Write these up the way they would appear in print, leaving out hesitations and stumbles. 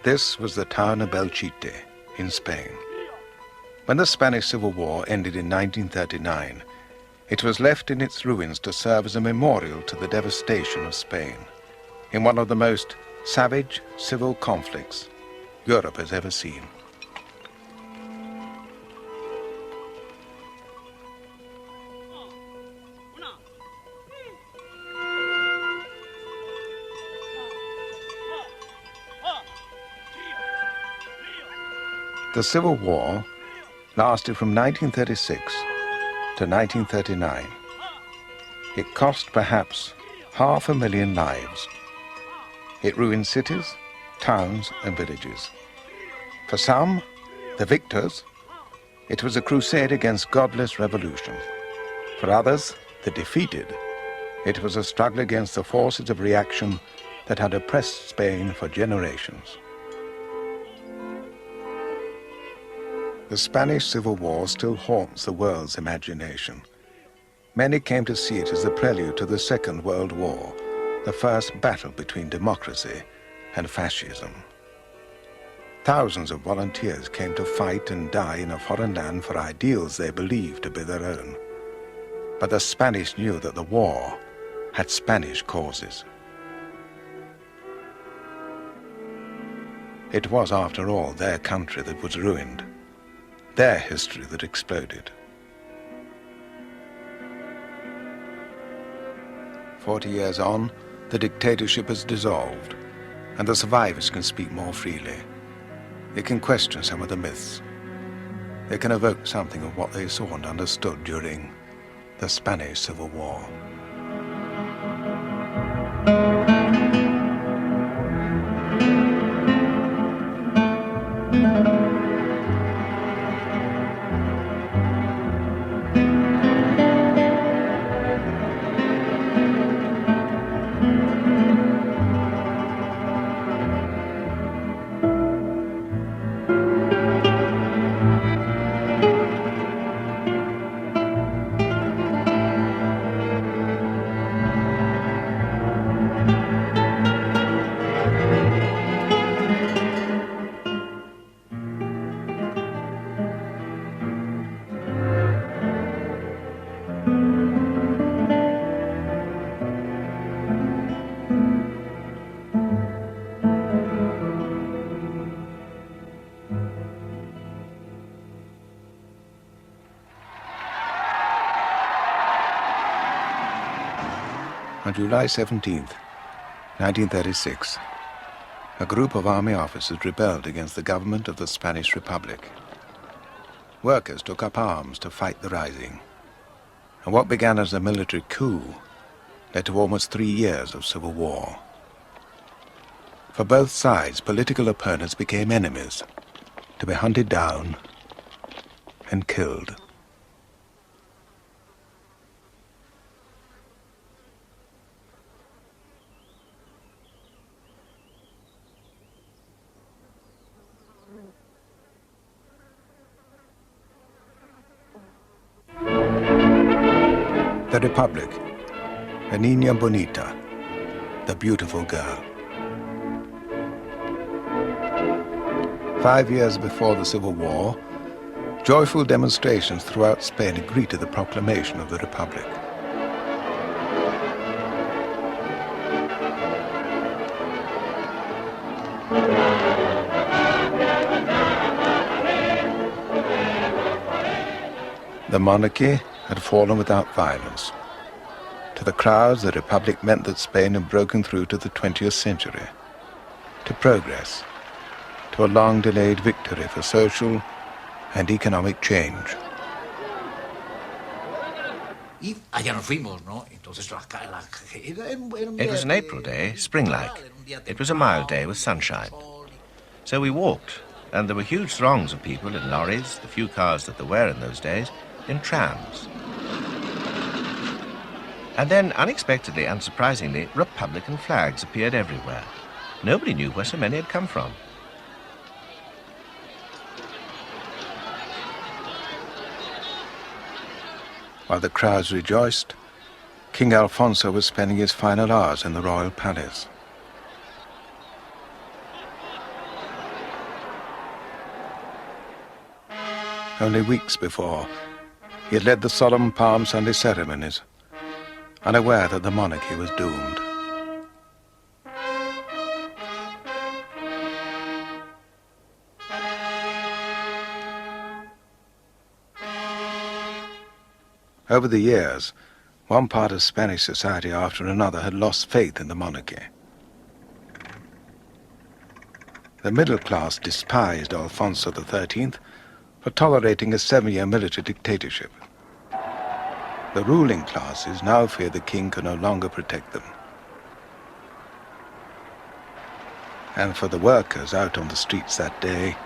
This was the town of Belchite in Spain. When the Spanish Civil War ended in 1939, it was left in its ruins to serve as a memorial to the devastation of Spain in one of the most savage civil conflicts Europe has ever seen. The Civil War lasted from 1936 to 1939. It cost perhaps 500,000 lives. It ruined cities, towns, and villages. For some, the victors, it was a crusade against godless revolution. For others, the defeated, it was a struggle against the forces of reaction that had oppressed Spain for generations. The Spanish Civil War still haunts the world's imagination. Many came to see it as the prelude to the Second World War, the first battle between democracy and fascism. Thousands of volunteers came to fight and die in a foreign land for ideals they believed to be their own. But the Spanish knew that the war had Spanish causes. It was, after all, their country that was ruined, their history that exploded. 40 years on, the dictatorship has dissolved, and the survivors can speak more freely. They can question some of the myths. They can evoke something of what they saw and understood during the Spanish Civil War. On July 17th, 1936, a group of army officers rebelled against the government of the Spanish Republic. Workers took up arms to fight the rising, and what began as a military coup led to almost 3 years of civil war. For both sides, political opponents became enemies, to be hunted down and killed. The Republic, La Niña Bonita, the beautiful girl. 5 years before the Civil War, joyful demonstrations throughout Spain agreed to the proclamation of the Republic. The monarchy had fallen without violence. To the crowds, the Republic meant that Spain had broken through to the 20th century, to progress, to a long-delayed victory for social and economic change. It was an April day, spring-like. It was a mild day with sunshine. So we walked, and there were huge throngs of people in lorries, the few cars that there were in those days, in trams. And then, unexpectedly and surprisingly, Republican flags appeared everywhere. Nobody knew where so many had come from. While the crowds rejoiced, King Alfonso was spending his final hours in the royal palace. Only weeks before, he had led the solemn Palm Sunday ceremonies, unaware that the monarchy was doomed. Over the years, one part of Spanish society after another had lost faith in the monarchy. The middle class despised Alfonso XIII for tolerating a 7-year military dictatorship. The ruling classes now feared the king could no longer protect them. And for the workers out on the streets that day,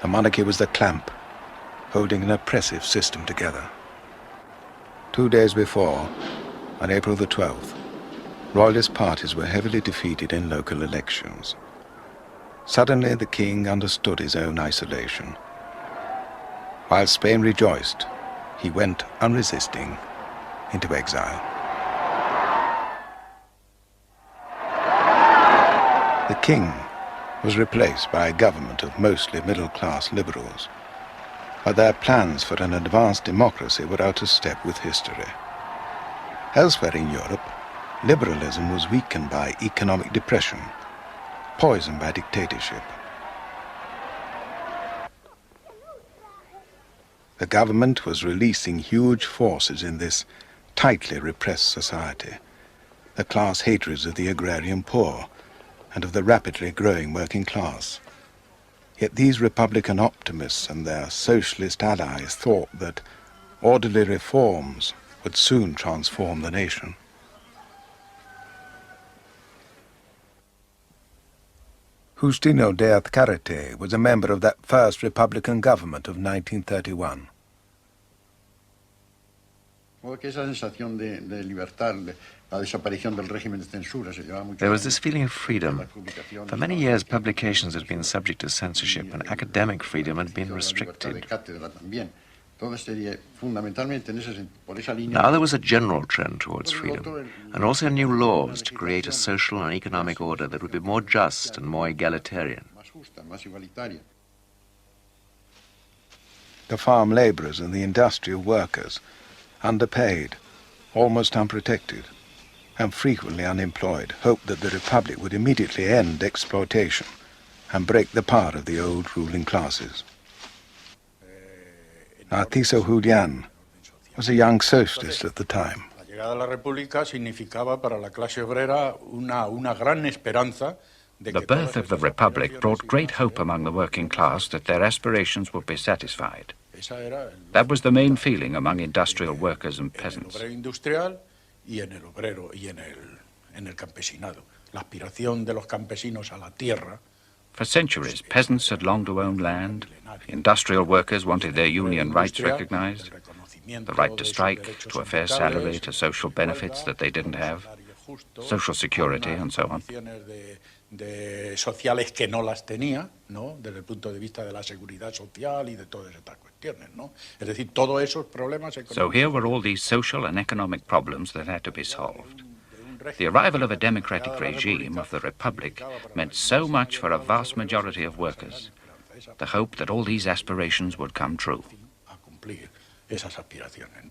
the monarchy was the clamp, holding an oppressive system together. 2 days before, on April the 12th, royalist parties were heavily defeated in local elections. Suddenly the king understood his own isolation. While Spain rejoiced, he went unresisting into exile. The king was replaced by a government of mostly middle-class liberals, but their plans for an advanced democracy were out of step with history. Elsewhere in Europe, liberalism was weakened by economic depression, poisoned by dictatorship. The government was releasing huge forces in this tightly repressed society, the class hatreds of the agrarian poor and of the rapidly growing working class. Yet these Republican optimists and their socialist allies thought that orderly reforms would soon transform the nation. Justino de Azcárate was a member of that first Republican government of 1931. There was this feeling of freedom. For many years, publications had been subject to censorship and academic freedom had been restricted. Now there was a general trend towards freedom, and also new laws to create a social and economic order that would be more just and more egalitarian. The farm laborers and the industrial workers, underpaid, almost unprotected, and frequently unemployed, hoped that the Republic would immediately end exploitation and break the power of the old ruling classes. Narciso Julián was a young socialist at the time. La llegada de la República significaba para la clase obrera una gran esperanza. The birth of the Republic brought great hope among the working class that their aspirations would be satisfied. That was the main feeling among industrial workers and peasants. For centuries, peasants had longed to own land. Industrial workers wanted their union rights recognized, the right to strike, to a fair salary, to social benefits that they didn't have, social security, and so on. Sociales que no las tenía, ¿no? Desde el punto de vista de la seguridad social y de todas estas cuestiones, ¿no? Es decir, todos esos problemas económicos. So here were all these social and economic problems that had to be solved. The arrival of a democratic regime of the Republic meant so much for a vast majority of workers, the hope that all these aspirations would come true. A cumplir esas aspiraciones.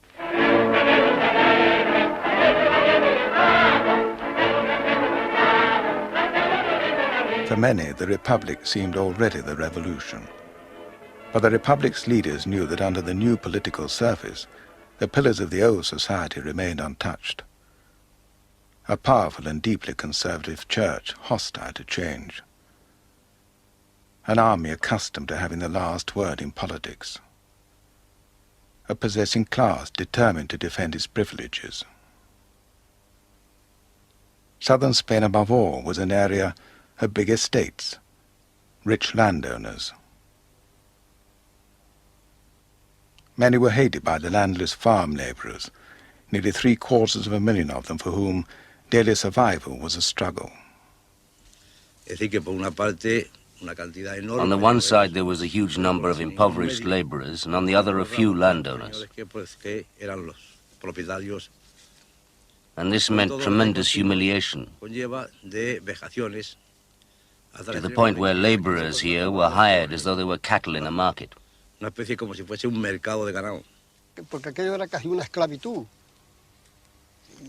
For many, the Republic seemed already the revolution. But the Republic's leaders knew that under the new political surface, the pillars of the old society remained untouched. A powerful and deeply conservative church hostile to change. An army accustomed to having the last word in politics. A possessing class determined to defend its privileges. Southern Spain, above all, was an area of big estates, rich landowners. Many were hated by the landless farm laborers, nearly 750,000 of them for whom daily survival was a struggle. On the one side, there was a huge number of impoverished laborers, and on the other, a few landowners. And this meant tremendous humiliation, to the point where laborers here were hired as though they were cattle in a market. Una especie como si fuese un mercado de ganado. Porque aquello era casi una esclavitud.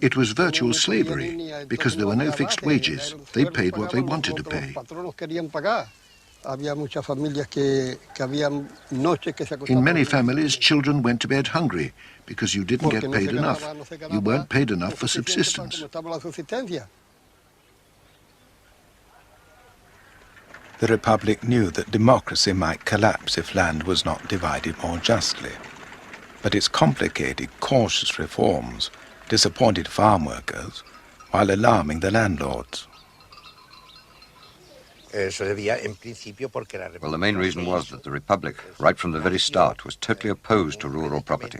It was virtual slavery because there were no fixed wages. They paid what they wanted to pay. In many families, children went to bed hungry because you didn't get paid enough. You weren't paid enough for subsistence. The Republic knew that democracy might collapse if land was not divided more justly. But its complicated, cautious reforms disappointed farm workers while alarming the landlords. Well, the main reason was that the Republic, right from the very start, was totally opposed to rural property.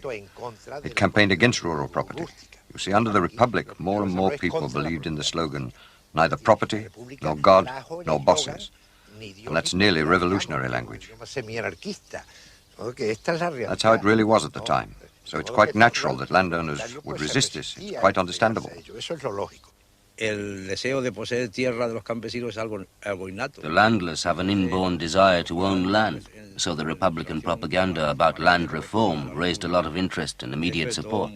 It campaigned against rural property. You see, under the Republic, more and more people believed in the slogan, neither property, nor God, nor bosses. And that's nearly revolutionary language. That's how it really was at the time. So it's quite natural that landowners would resist this. It's quite understandable. The landless have an inborn desire to own land, so the Republican propaganda about land reform raised a lot of interest and immediate support.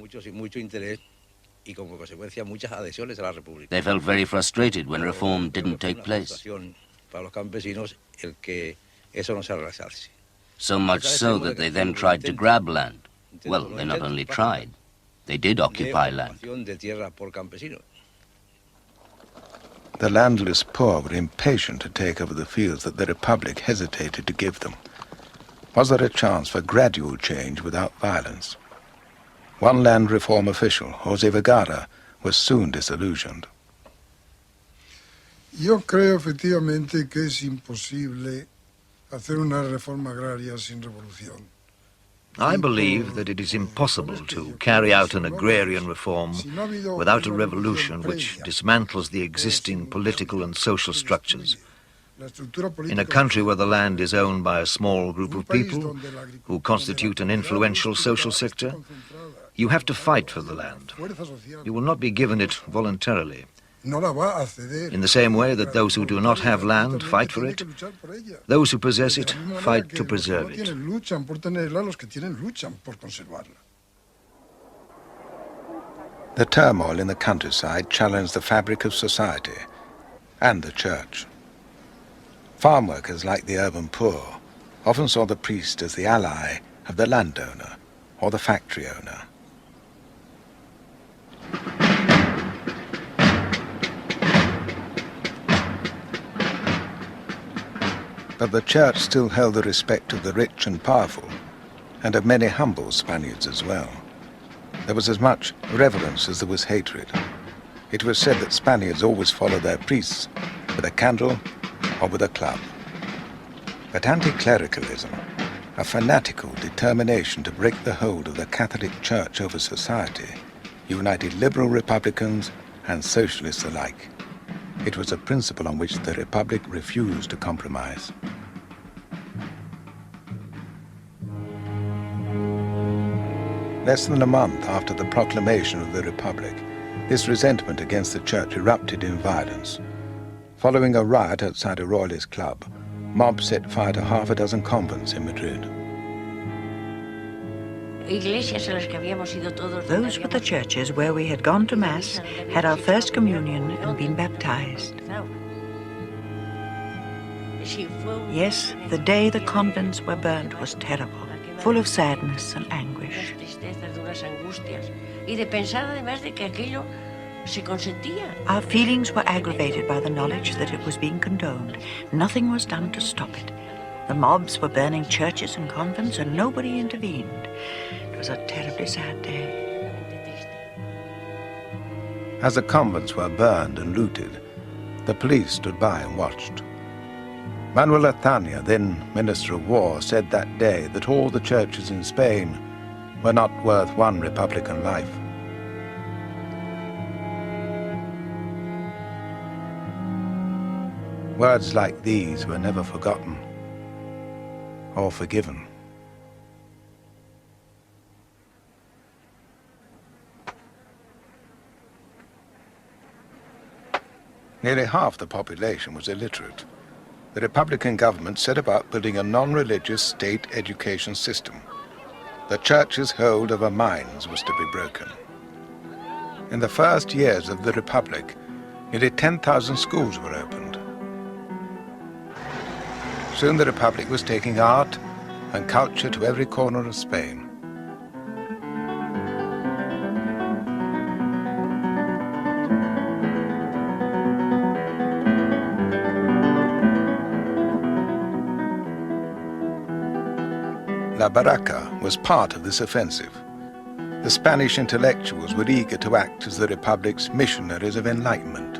They felt very frustrated when reform didn't take place. So much so that they then tried to grab land. Well, they not only tried, they did occupy land. The landless poor were impatient to take over the fields that the Republic hesitated to give them. Was there a chance for gradual change without violence? One land reform official, José Vergara, was soon disillusioned. Yo creo efectivamente que es imposible hacer una reforma agraria sin revolución. I believe that it is impossible to carry out an agrarian reform without a revolution which dismantles the existing political and social structures. In a country where the land is owned by a small group of people who constitute an influential social sector, you have to fight for the land. You will not be given it voluntarily. In the same way that those who do not have land fight for it, those who possess it fight to preserve it. The turmoil in the countryside challenged the fabric of society and the church. Farm workers, like the urban poor, often saw the priest as the ally of the landowner or the factory owner. But the church still held the respect of the rich and powerful, and of many humble Spaniards as well. There was as much reverence as there was hatred. It was said that Spaniards always followed their priests with a candle or with a club. But anti-clericalism, a fanatical determination to break the hold of the Catholic Church over society, united liberal Republicans and socialists alike. It was a principle on which the Republic refused to compromise. Less than a month after the proclamation of the Republic, this resentment against the Church erupted in violence. Following a riot outside a royalist club, mobs set fire to half a dozen convents in Madrid. Those were the churches where we had gone to Mass, had our first communion, and been baptized. Yes, the day the convents were burnt was terrible, full of sadness and anguish. Our feelings were aggravated by the knowledge that it was being condoned. Nothing was done to stop it. The mobs were burning churches and convents, and nobody intervened. It was a terribly sad day. As the convents were burned and looted, the police stood by and watched. Manuel Azaña, then Minister of War, said that day that all the churches in Spain were not worth one Republican life. Words like these were never forgotten or forgiven. Nearly half the population was illiterate. the Republican government set about building a non-religious state education system. The church's hold over minds was to be broken. In the first years of the Republic, nearly 10,000 schools were opened. Soon the Republic was taking art and culture to every corner of Spain. La Barraca was part of this offensive. The Spanish intellectuals were eager to act as the Republic's missionaries of enlightenment.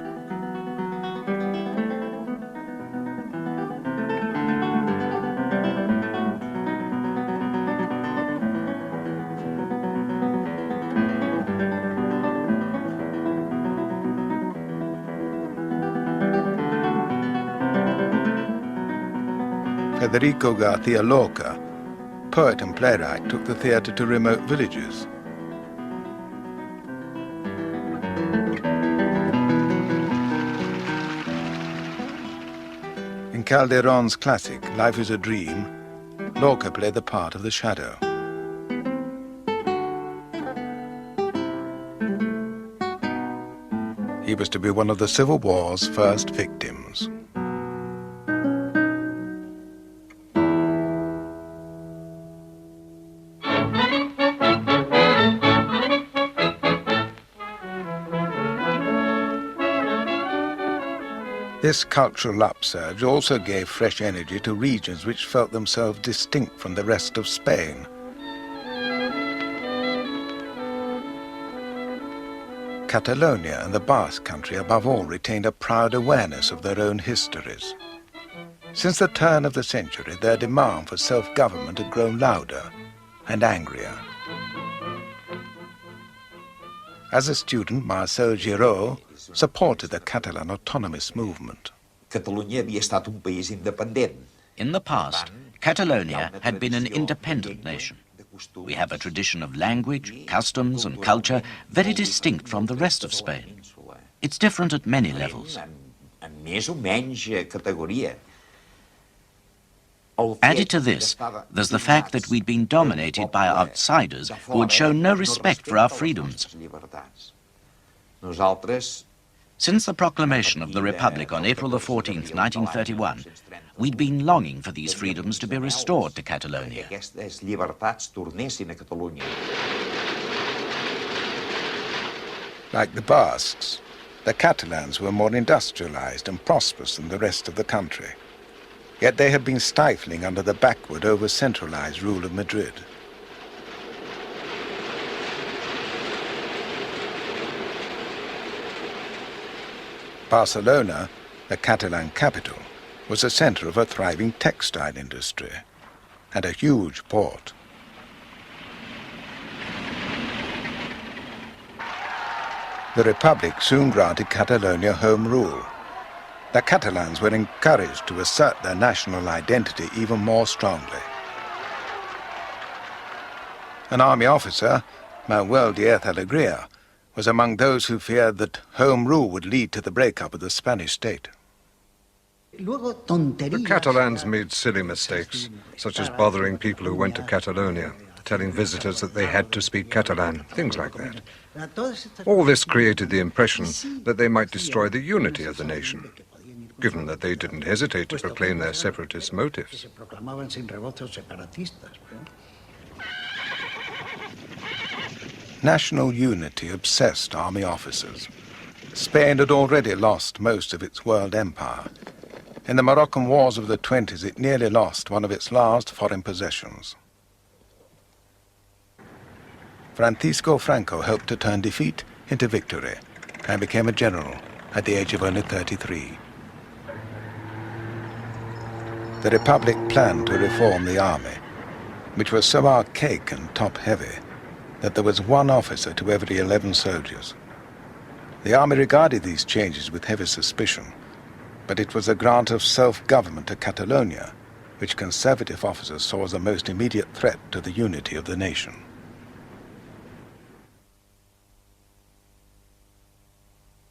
Federico García Lorca, poet and playwright, took the theatre to remote villages. In Calderon's classic, Life is a Dream, Lorca played the part of the shadow. He was to be one of the Civil War's first victims. This cultural upsurge also gave fresh energy to regions which felt themselves distinct from the rest of Spain. Catalonia and the Basque country above all retained a proud awareness of their own histories. Since the turn of the century, their demand for self-government had grown louder and angrier. As a student, Marcel Giraud supported the Catalan autonomist movement. In the past, Catalonia had been an independent nation. We have a tradition of language, customs and culture very distinct from the rest of Spain. It's different at many levels. Added to this, there's the fact that we'd been dominated by outsiders who had shown no respect for our freedoms. Since the proclamation of the Republic on April the 14th, 1931, we'd been longing for these freedoms to be restored to Catalonia. Like the Basques, the Catalans were more industrialized and prosperous than the rest of the country. Yet they had been stifling under the backward, over-centralized rule of Madrid. Barcelona, the Catalan capital, was the center of a thriving textile industry and a huge port. The Republic soon granted Catalonia home rule. The Catalans were encouraged to assert their national identity even more strongly. An army officer, Manuel Diaz Alegría, was among those who feared that home rule would lead to the breakup of the Spanish state. The Catalans made silly mistakes, such as bothering people who went to Catalonia, telling visitors that they had to speak Catalan, things like that. All this created the impression that they might destroy the unity of the nation, given that they didn't hesitate to proclaim their separatist motives. National unity obsessed army officers. Spain had already lost most of its world empire. In the Moroccan Wars of the 20s, it nearly lost one of its last foreign possessions. Francisco Franco helped to turn defeat into victory and became a general at the age of only 33. The Republic planned to reform the army, which was so archaic and top-heavy that there was one officer to every 11 soldiers. The army regarded these changes with heavy suspicion, but it was a grant of self-government to Catalonia, which conservative officers saw as the most immediate threat to the unity of the nation.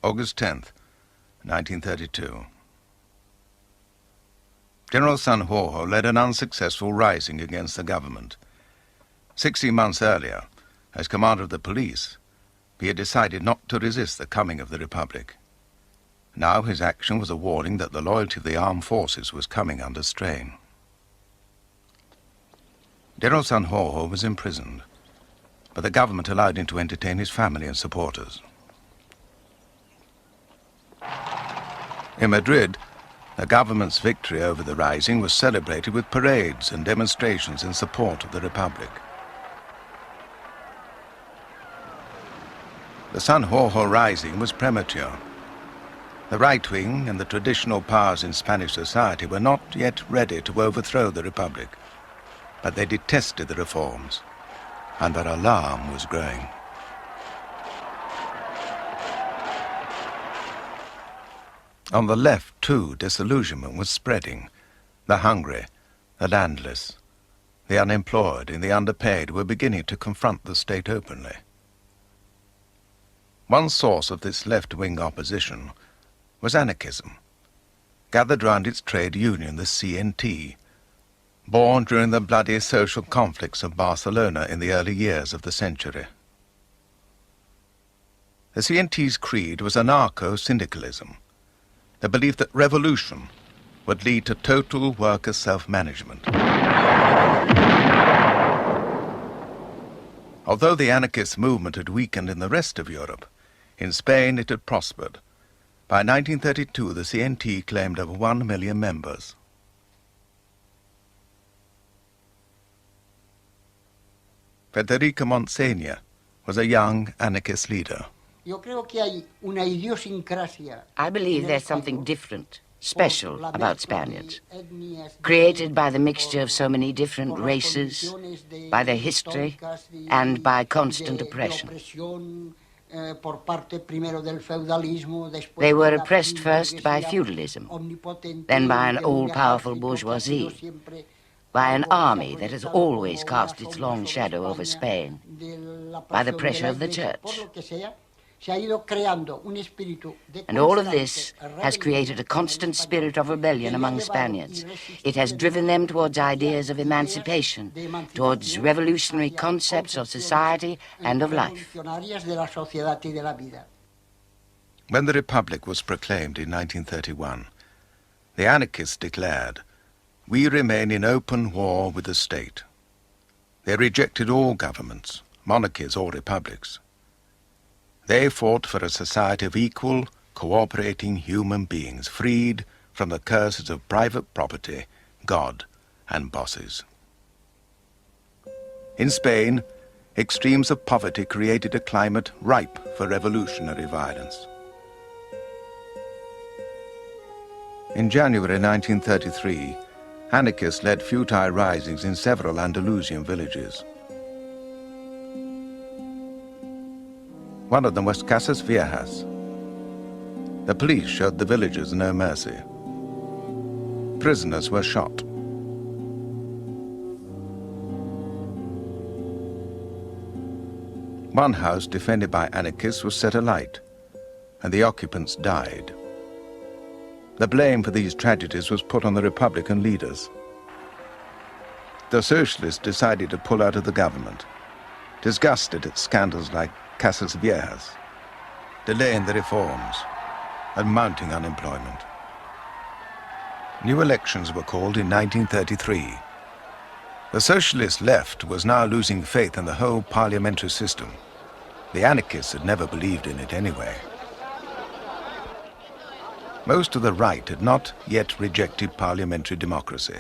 August 10th, 1932. General Sanjurjo led an unsuccessful rising against the government. 16 months earlier, as commander of the police, he had decided not to resist the coming of the Republic. Now his action was a warning that the loyalty of the armed forces was coming under strain. General Sanjurjo was imprisoned, but the government allowed him to entertain his family and supporters. In Madrid, the government's victory over the rising was celebrated with parades and demonstrations in support of the Republic. The Sanjurjo rising was premature. The right wing and the traditional powers in Spanish society were not yet ready to overthrow the Republic, but they detested the reforms, and their alarm was growing. On the left, too, disillusionment was spreading. The hungry, the landless, the unemployed and the underpaid were beginning to confront the state openly. One source of this left-wing opposition was anarchism, gathered round its trade union, the CNT, born during the bloody social conflicts of Barcelona in the early years of the century. The CNT's creed was anarcho-syndicalism, the belief that revolution would lead to total worker self-management. Although the anarchist movement had weakened in the rest of Europe, in Spain it had prospered. By 1932, the CNT claimed over 1 million members. Federica Montsegna was a young anarchist leader. I believe there's something different, special about Spaniards, created by the mixture of so many different races, by their history, and by constant oppression. They were oppressed first by feudalism, then by an all-powerful bourgeoisie, by an army that has always cast its long shadow over Spain, by the pressure of the church. And all of this has created a constant spirit of rebellion among Spaniards. It has driven them towards ideas of emancipation, towards revolutionary concepts of society and of life. When the Republic was proclaimed in 1931, the anarchists declared, "We remain in open war with the state." They rejected all governments, monarchies or republics. They fought for a society of equal, cooperating human beings, freed from the curses of private property, God, and bosses. In Spain, extremes of poverty created a climate ripe for revolutionary violence. In January 1933, anarchists led futile risings in several Andalusian villages. One of them was Casas Viejas. The police showed the villagers no mercy. Prisoners were shot. One house defended by anarchists was set alight, and the occupants died. The blame for these tragedies was put on the Republican leaders. The socialists decided to pull out of the government, disgusted at scandals like Casas Viejas, delaying the reforms, and mounting unemployment. New elections were called in 1933. The socialist left was now losing faith in the whole parliamentary system. The anarchists had never believed in it anyway. Most of the right had not yet rejected parliamentary democracy.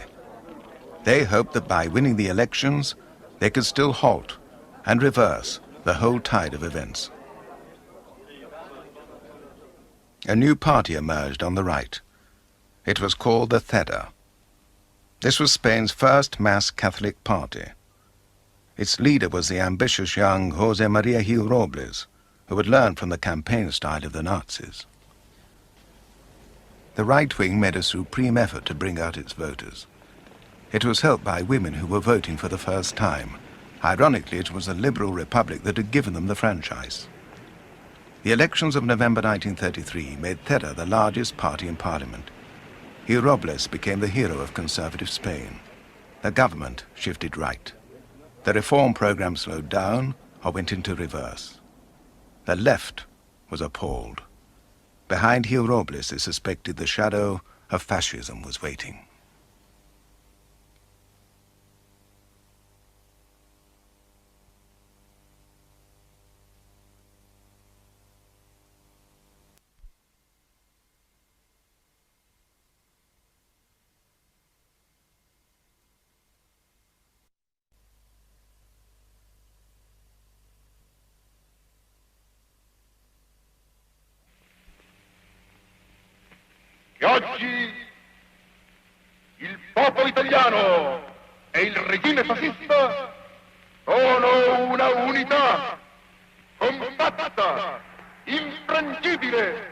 They hoped that by winning the elections, they could still halt and reverse the whole tide of events. A new party emerged on the right. It was called the Theta. This was Spain's first mass Catholic party. Its leader was the ambitious young José María Gil Robles, who had learned from the campaign style of the Nazis. The right wing made a supreme effort to bring out its voters. It was helped by women who were voting for the first time. Ironically, it was the Liberal Republic that had given them the franchise. The elections of November 1933 made Theta the largest party in Parliament. Gil Robles became the hero of conservative Spain. The government shifted right. The reform program slowed down or went into reverse. The left was appalled. Behind Gil Robles, they suspected the shadow of fascism was waiting. Che oggi il popolo italiano e il regime fascista sono una unità compatta, infrangibile,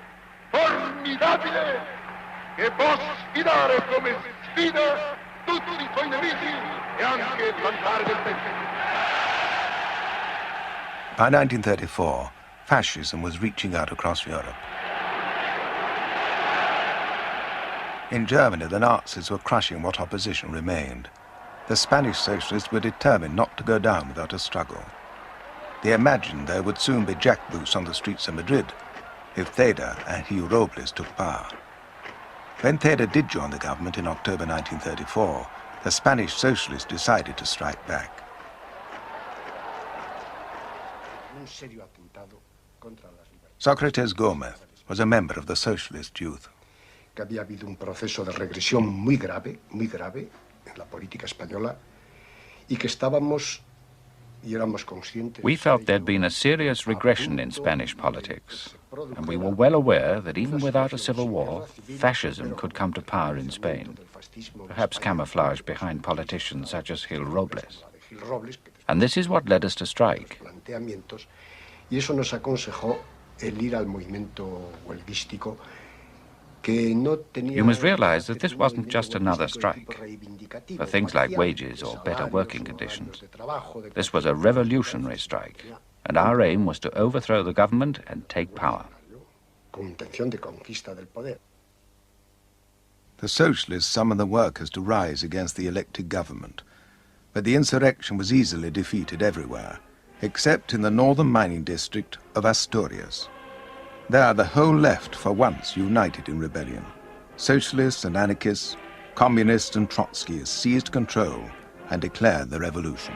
formidabile, che può sfidare come sfida tutti i suoi nemici e anche l'altare del tempo. By 1934, fascism was reaching out across Europe. In Germany, the Nazis were crushing what opposition remained. The Spanish socialists were determined not to go down without a struggle. They imagined there would soon be jackboots on the streets of Madrid if Theda and Gil Robles took power. When Theda did join the government in October 1934, the Spanish socialists decided to strike back. Socrates Gómez was a member of the socialist youth. Que había habido un proceso de regresión muy grave en la política española y que estábamos y éramos conscientes. We felt there'd been a serious regression in Spanish politics, and we were well aware that even without a civil war, fascism could come to power in Spain, perhaps camouflaged behind politicians such as Gil Robles. And this is what led us to strike. Y eso nos aconsejó el ir al movimiento huelguístico. You must realize that this wasn't just another strike for things like wages or better working conditions. This was a revolutionary strike, and our aim was to overthrow the government and take power. The socialists summoned the workers to rise against the elected government, but the insurrection was easily defeated everywhere, except in the northern mining district of Asturias. There, the whole left for once united in rebellion. Socialists and anarchists, communists and Trotskyists seized control and declared the revolution.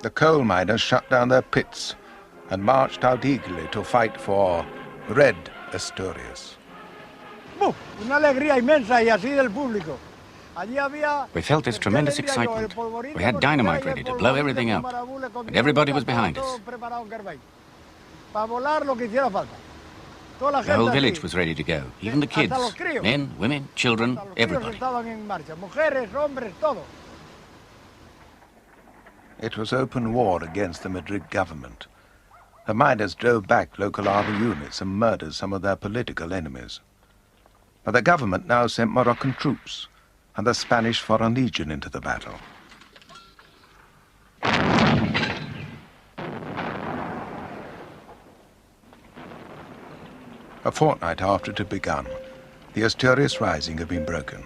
The coal miners shut down their pits and marched out eagerly to fight for Red Asturias. Una alegría inmensa y así del público. We felt this tremendous excitement. We had dynamite ready to blow everything up, and everybody was behind us. The whole village was ready to go, even the kids, men, women, children, everybody. It was open war against the Madrid government. The miners drove back local army units and murdered some of their political enemies. But the government now sent Moroccan troops and the Spanish Foreign Legion into the battle. A fortnight after it had begun, the Asturias Rising had been broken.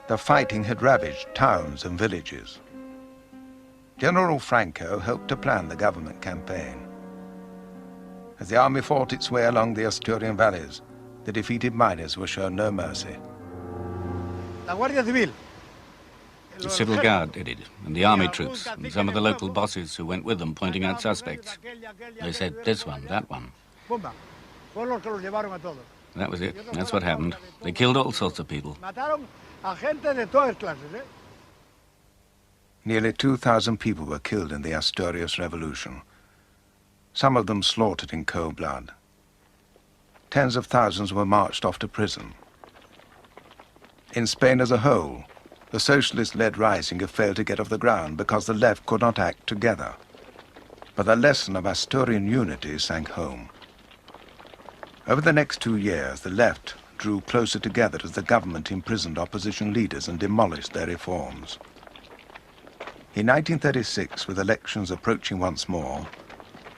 The fighting had ravaged towns and villages. General Franco helped to plan the government campaign. As the army fought its way along the Asturian valleys, the defeated miners were shown no mercy. The civil guard did it, and the army troops, and some of the local bosses who went with them pointing out suspects. They said, this one, that one. That was it. That's what happened. They killed all sorts of people. Nearly 2,000 people were killed in the Asturias Revolution, some of them slaughtered in cold blood. Tens of thousands were marched off to prison. In Spain as a whole, The socialist-led rising had failed to get off the ground because the left could not act together. But the lesson of Asturian unity sank home. Over the next 2 years, the left drew closer together as the government imprisoned opposition leaders and demolished their reforms. In 1936, with elections approaching once more,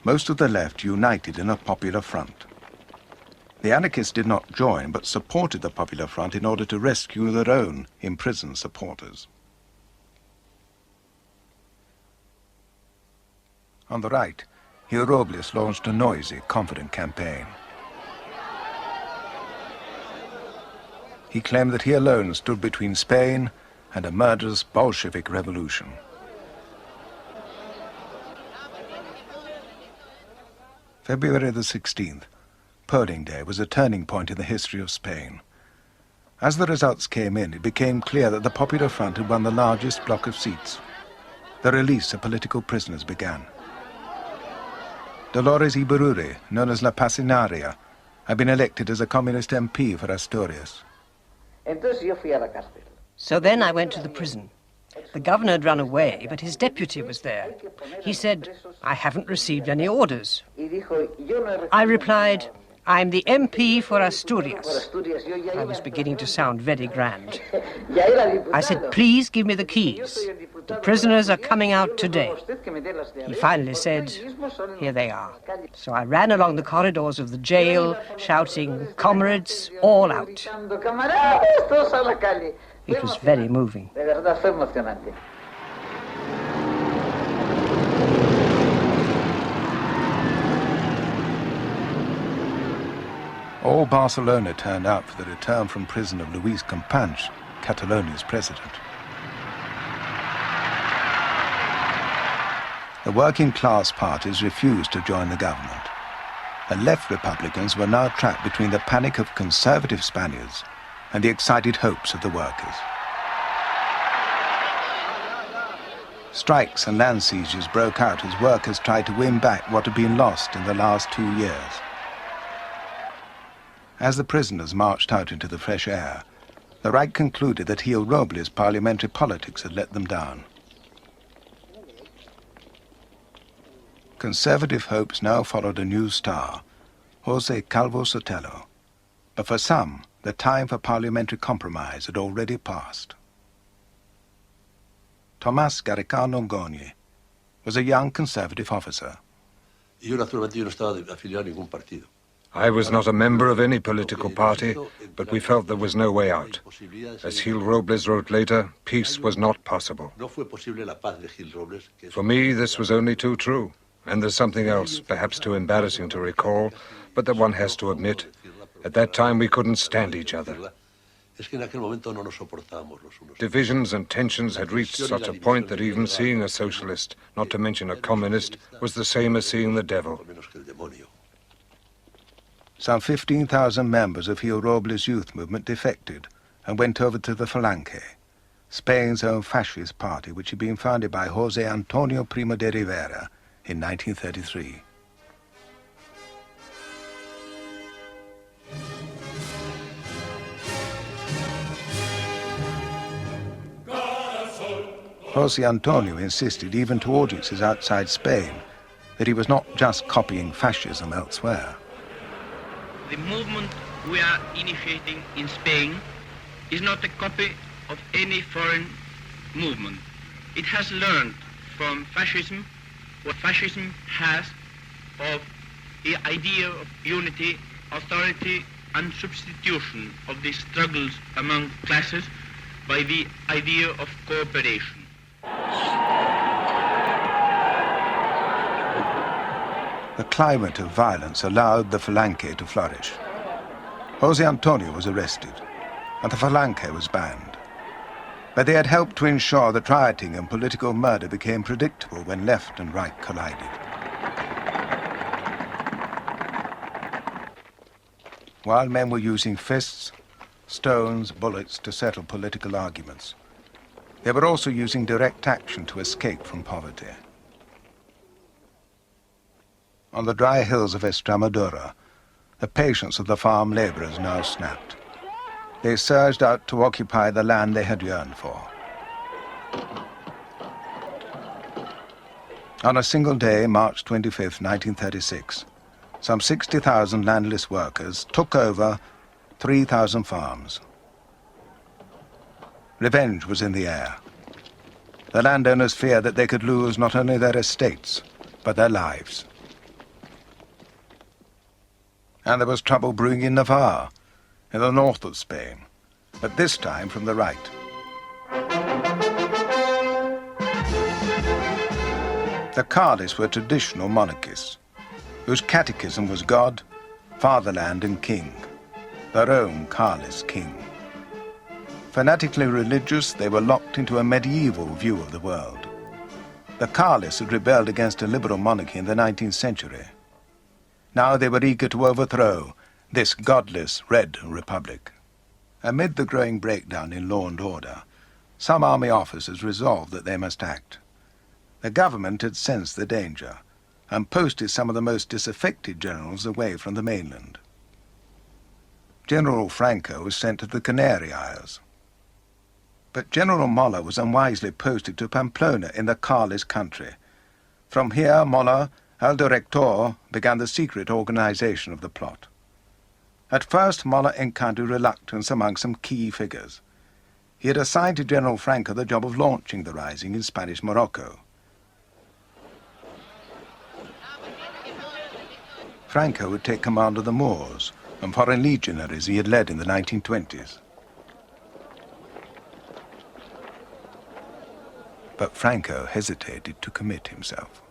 most of the left united in a popular front. The anarchists did not join, but supported the Popular Front in order to rescue their own imprisoned supporters. On the right, Gil Robles launched a noisy, confident campaign. He claimed that he alone stood between Spain and a murderous Bolshevik revolution. February the 16th, polling day, was a turning point in the history of Spain. As the results came in, it became clear that the Popular Front had won the largest block of seats. The release of political prisoners began. Dolores Ibarruri, known as La Pasinaria, had been elected as a communist MP for Asturias. So then I went to the prison. The governor had run away, but his deputy was there. He said, "I haven't received any orders." I replied, "I'm the MP for Asturias." I was beginning to sound very grand. I said, "Please give me the keys. The prisoners are coming out today." He finally said, "Here they are." So I ran along the corridors of the jail, shouting, "Comrades, all out." It was very moving. All Barcelona turned out for the return from prison of Luis Companys, Catalonia's president. The working class parties refused to join the government. The left Republicans were now trapped between the panic of conservative Spaniards and the excited hopes of the workers. Strikes and land seizures broke out as workers tried to win back what had been lost in the last 2 years. As the prisoners marched out into the fresh air, the right concluded that Gil Robles' parliamentary politics had let them down. Conservative hopes now followed a new star, José Calvo Sotelo. But for some, the time for parliamentary compromise had already passed. Tomás Garicano Goñi was a young conservative officer. I was not a member of any political party, but we felt there was no way out. As Gil Robles wrote later, peace was not possible. For me, this was only too true. And there's something else, perhaps too embarrassing to recall, but that one has to admit. At that time, we couldn't stand each other. Divisions and tensions had reached such a point that even seeing a socialist, not to mention a communist, was the same as seeing the devil. Some 15,000 members of Gil Robles' youth movement defected and went over to the Falange, Spain's own fascist party, which had been founded by José Antonio Primo de Rivera in 1933. José Antonio insisted, even to audiences outside Spain, that he was not just copying fascism elsewhere. The movement we are initiating in Spain is not a copy of any foreign movement. It has learned from fascism what fascism has of the idea of unity, authority, and substitution of the struggles among classes by the idea of cooperation. The climate of violence allowed the Falange to flourish. José Antonio was arrested, and the Falange was banned. But they had helped to ensure that rioting and political murder became predictable when left and right collided. While men were using fists, stones, bullets to settle political arguments, they were also using direct action to escape from poverty. On the dry hills of Estremadura, the patience of the farm laborers now snapped. They surged out to occupy the land they had yearned for. On a single day, March 25, 1936, some 60,000 landless workers took over 3,000 farms. Revenge was in the air. The landowners feared that they could lose not only their estates, but their lives. And there was trouble brewing in Navarre, in the north of Spain, but this time from the right. The Carlists were traditional monarchists, whose catechism was God, fatherland and king, their own Carlist king. Fanatically religious, they were locked into a medieval view of the world. The Carlists had rebelled against a liberal monarchy in the 19th century. Now they were eager to overthrow this godless Red Republic. Amid the growing breakdown in law and order, some army officers resolved that they must act. The government had sensed the danger and posted some of the most disaffected generals away from the mainland. General Franco was sent to the Canary Isles. But General Mola was unwisely posted to Pamplona in the Carlist country. From here, Mola, El Director, began the secret organization of the plot. At first, Mola encountered reluctance among some key figures. He had assigned to General Franco the job of launching the rising in Spanish Morocco. Franco would take command of the Moors and foreign legionaries he had led in the 1920s. But Franco hesitated to commit himself.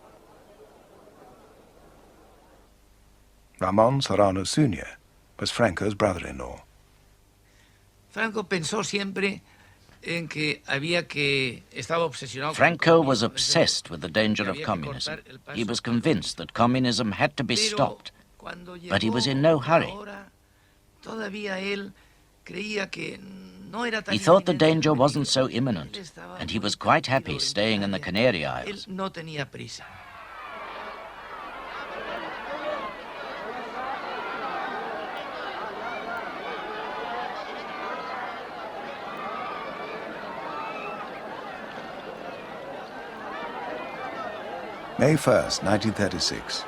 Ramon Serrano Suñer was Franco's brother-in-law. Franco was obsessed with the danger of communism. He was convinced that communism had to be stopped, but he was in no hurry. He thought the danger wasn't so imminent, and he was quite happy staying in the Canary Isles. May 1st, 1936.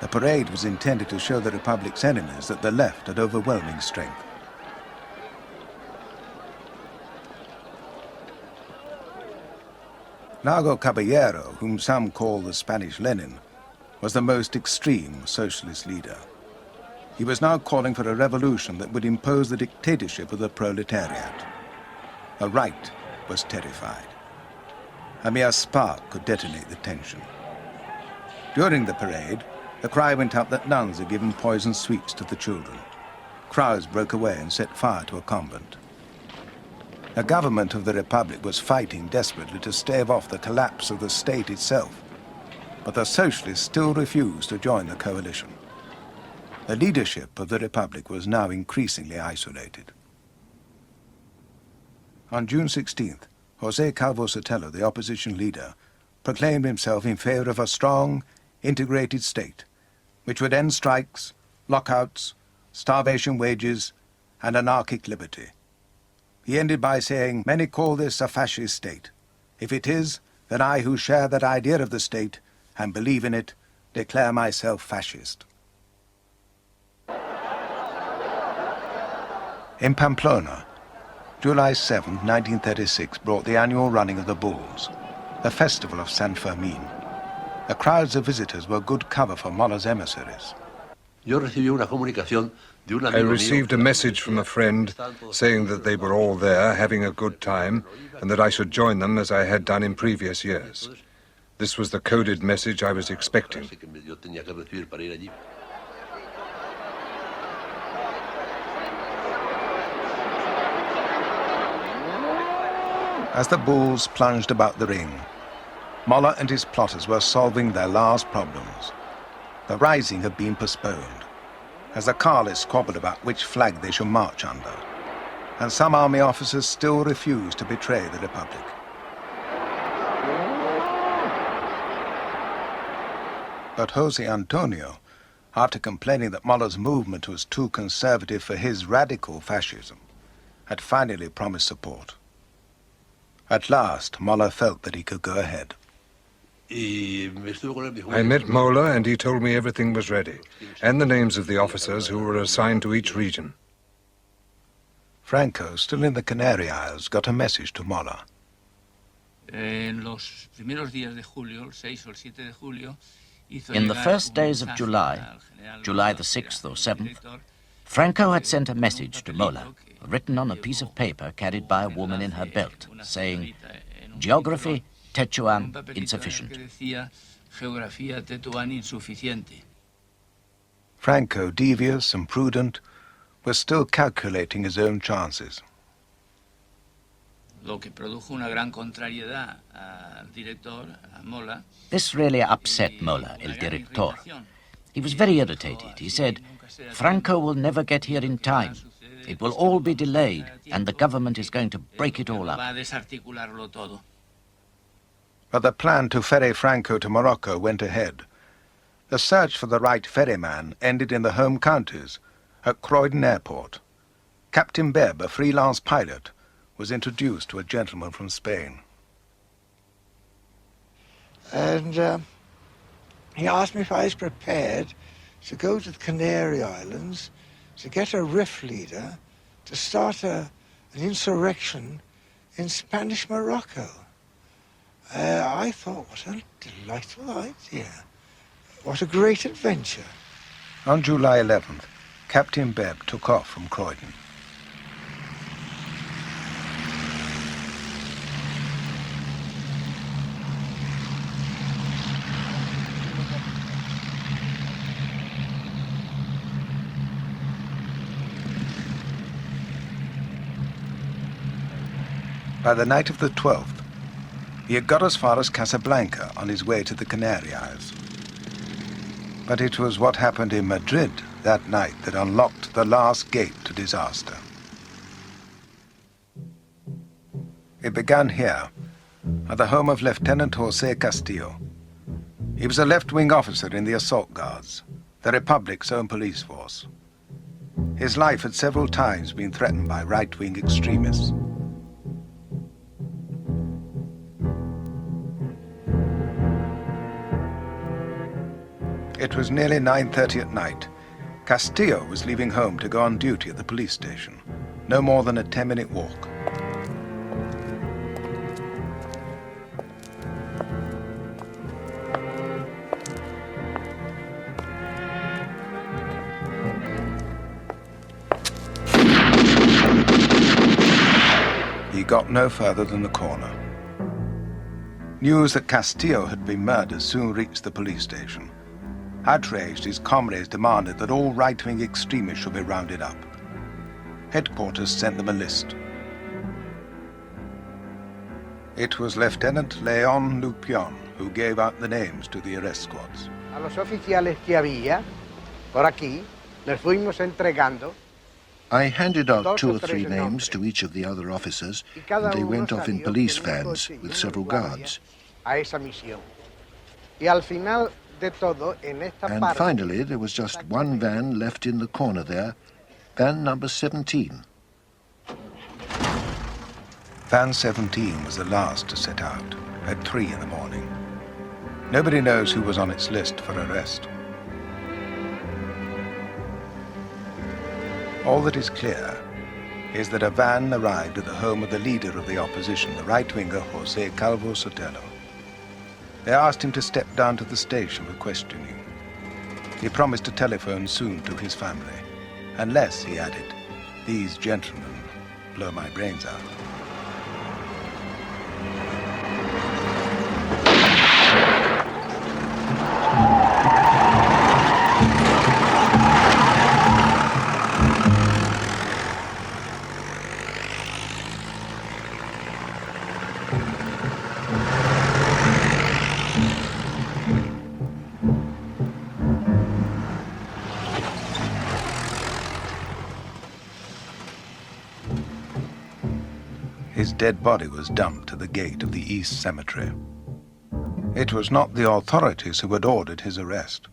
The parade was intended to show the Republic's enemies that the left had overwhelming strength. Largo Caballero, whom some call the Spanish Lenin, was the most extreme socialist leader. He was now calling for a revolution that would impose the dictatorship of the proletariat. The right was terrified. A mere spark could detonate the tension. During the parade, the cry went up that nuns had given poisoned sweets to the children. Crowds broke away and set fire to a convent. The government of the Republic was fighting desperately to stave off the collapse of the state itself, but the socialists still refused to join the coalition. The leadership of the Republic was now increasingly isolated. On June 16th, José Calvo Sotelo, the opposition leader, proclaimed himself in favor of a strong, integrated state, which would end strikes, lockouts, starvation wages, and anarchic liberty. He ended by saying, "Many call this a fascist state. If it is, then I, who share that idea of the state and believe in it, declare myself fascist." In Pamplona, July 7, 1936 brought the annual running of the bulls, the festival of San Fermin. The crowds of visitors were good cover for Mola's emissaries. I received a message from a friend saying that they were all there having a good time and that I should join them as I had done in previous years. This was the coded message I was expecting. As the bulls plunged about the ring, Mola and his plotters were solving their last problems. The rising had been postponed, as the Carlists squabbled about which flag they should march under, and some army officers still refused to betray the Republic. But José Antonio, after complaining that Mola's movement was too conservative for his radical fascism, had finally promised support. At last, Moller felt that he could go ahead. I met Mola, and he told me everything was ready, and the names of the officers who were assigned to each region. Franco, still in the Canary Isles, got a message to Moller. In the first days of July, July the 6th or 7th, Franco had sent a message to Mola, written on a piece of paper carried by a woman in her belt, saying, "Geography, Tetuan, insufficient." Franco, devious and prudent, was still calculating his own chances. This really upset Mola, el director. He was very irritated. He said, "Franco will never get here in time. It will all be delayed, and the government is going to break it all up." But the plan to ferry Franco to Morocco went ahead. The search for the right ferryman ended in the home counties, at Croydon Airport. Captain Bebb, a freelance pilot, was introduced to a gentleman from Spain. And he asked me if I was prepared to go to the Canary Islands to get a riff leader to start an insurrection in Spanish Morocco. I thought, what a delightful idea. What a great adventure. On July 11th, Captain Bebb took off from Croydon. By the night of the 12th, he had got as far as Casablanca on his way to the Canary Isles. But it was what happened in Madrid that night that unlocked the last gate to disaster. It began here, at the home of Lieutenant José Castillo. He was a left-wing officer in the Assault Guards, the Republic's own police force. His life had several times been threatened by right-wing extremists. It was nearly 9:30 at night. Castillo was leaving home to go on duty at the police station, no more than a 10-minute walk. He got no further than the corner. News that Castillo had been murdered soon reached the police station. Outraged, his comrades demanded that all right-wing extremists should be rounded up. Headquarters sent them a list. It was Lieutenant Leon Lupion who gave out the names to the arrest squads. A los oficiales que había por aquí les fuimos entregando. I handed out 2 or 3 names to each of the other officers, and they went off in police vans with several guards. A esa misión. Y al final de todo, en esta And parte, finally, there was just one van left in the corner there, van number 17. Van 17 was the last to set out, at 3 in the morning. Nobody knows who was on its list for arrest. All that is clear is that a van arrived at the home of the leader of the opposition, the right-winger José Calvo Sotelo. They asked him to step down to the station for questioning. He promised to telephone soon to his family, unless, he added, these gentlemen blow my brains out. His dead body was dumped at the gate of the East Cemetery. It was not the authorities who had ordered his arrest,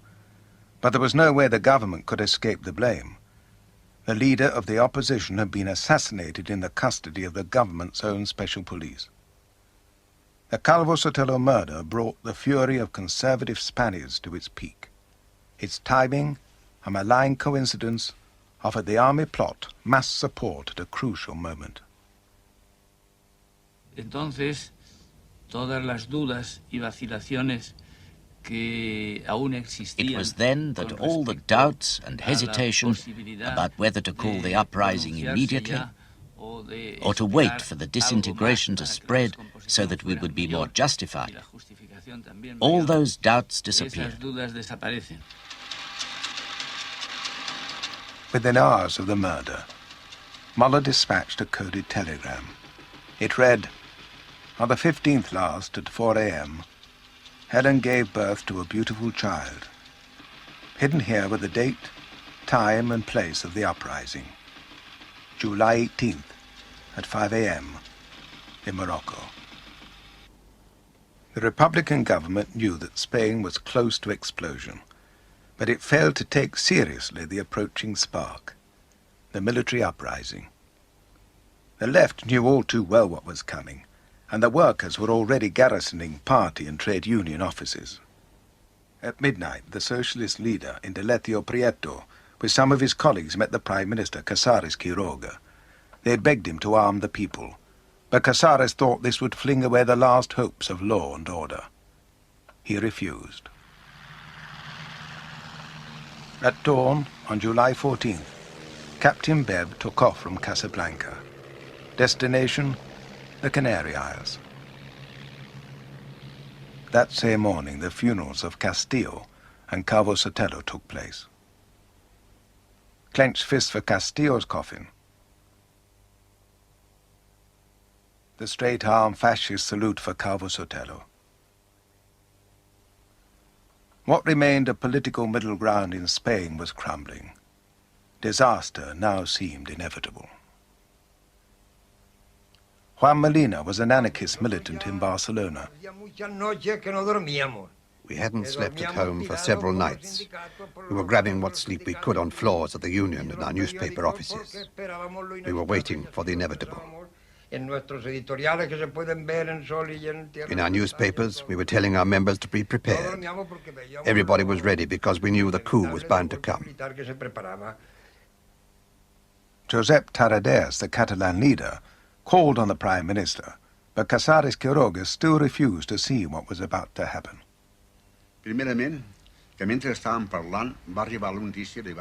but there was no way the government could escape the blame. The leader of the opposition had been assassinated in the custody of the government's own special police. The Calvo Sotelo murder brought the fury of conservative Spaniards to its peak. Its timing, a malign coincidence, offered the army plot mass support at a crucial moment. Entonces, todas las dudas y vacilaciones que aún existían. It was then that all the doubts and hesitation about whether to call the uprising immediately or to wait for the disintegration to spread so that we would be more justified, all those doubts disappeared. Within hours of the murder, Muller dispatched a coded telegram. It read, "On the 15th last at 4 a.m., Helen gave birth to a beautiful child. Hidden here were the date, time and place of the uprising. July 18th at 5 a.m. in Morocco." The Republican government knew that Spain was close to explosion, but it failed to take seriously the approaching spark, the military uprising. The left knew all too well what was coming, and the workers were already garrisoning party and trade union offices. At midnight, the socialist leader, Indeletio Prieto, with some of his colleagues met the Prime Minister, Casares Quiroga. They had begged him to arm the people, but Casares thought this would fling away the last hopes of law and order. He refused. At dawn, on July 14th, Captain Bebb took off from Casablanca. Destination, the Canary Isles. That same morning, the funerals of Castillo and Calvo Sotelo took place. Clenched fist for Castillo's coffin. The straight-arm fascist salute for Calvo Sotelo. What remained a political middle ground in Spain was crumbling. Disaster now seemed inevitable. Juan Molina was an anarchist militant in Barcelona. We hadn't slept at home for several nights. We were grabbing what sleep we could on floors of the union and our newspaper offices. We were waiting for the inevitable. In our newspapers, we were telling our members to be prepared. Everybody was ready because we knew the coup was bound to come. Josep Tarradellas, the Catalan leader, called on the Prime Minister, but Casares Quiroga still refused to see what was about to happen.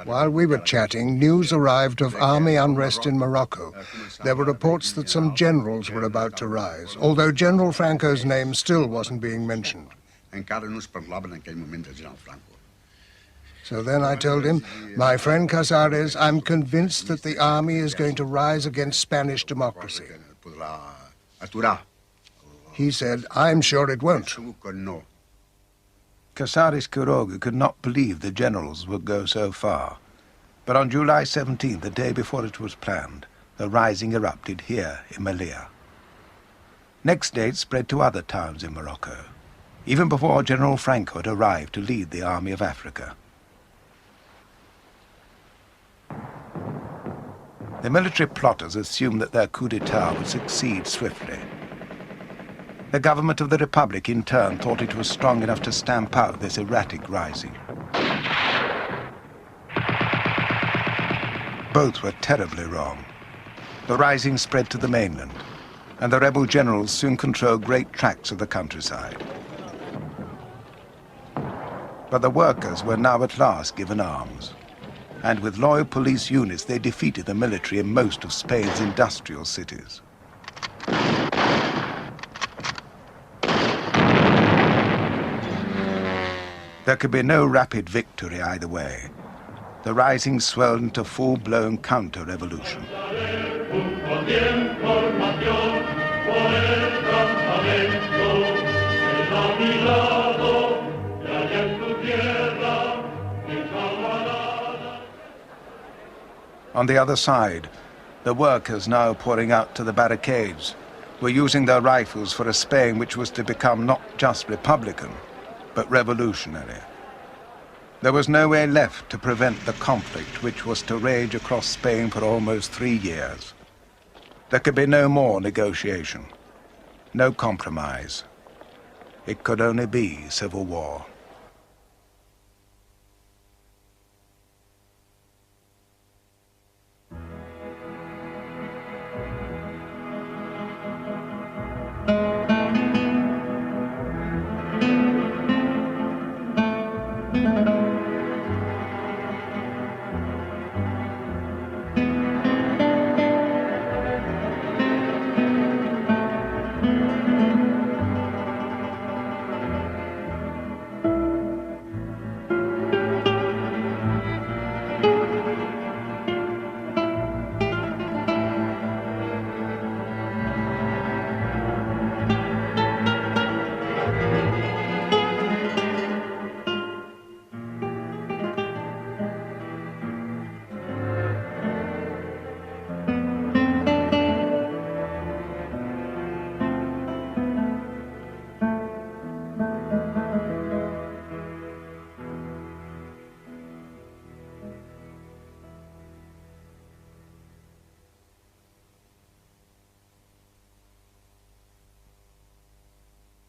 While we were chatting, news arrived of army unrest in Morocco. There were reports that some generals were about to rise, although General Franco's name still wasn't being mentioned. So then I told him, "My friend Casares, I'm convinced that the army is going to rise against Spanish democracy." He said, "I'm sure it won't." Casares Quiroga could not believe the generals would go so far. But on July 17th, the day before it was planned, the rising erupted here in Melilla. Next day it spread to other towns in Morocco, even before General Franco had arrived to lead the Army of Africa. The military plotters assumed that their coup d'etat would succeed swiftly. The government of the Republic, in turn, thought it was strong enough to stamp out this erratic rising. Both were terribly wrong. The rising spread to the mainland, and the rebel generals soon controlled great tracts of the countryside. But the workers were now at last given arms, and with loyal police units they defeated the military in most of Spain's industrial cities. There could be no rapid victory either way. The rising swelled into full-blown counter-revolution. On the other side, the workers, now pouring out to the barricades, were using their rifles for a Spain which was to become not just republican, but revolutionary. There was no way left to prevent the conflict which was to rage across Spain for almost 3 years. There could be no more negotiation, no compromise, It could only be civil war.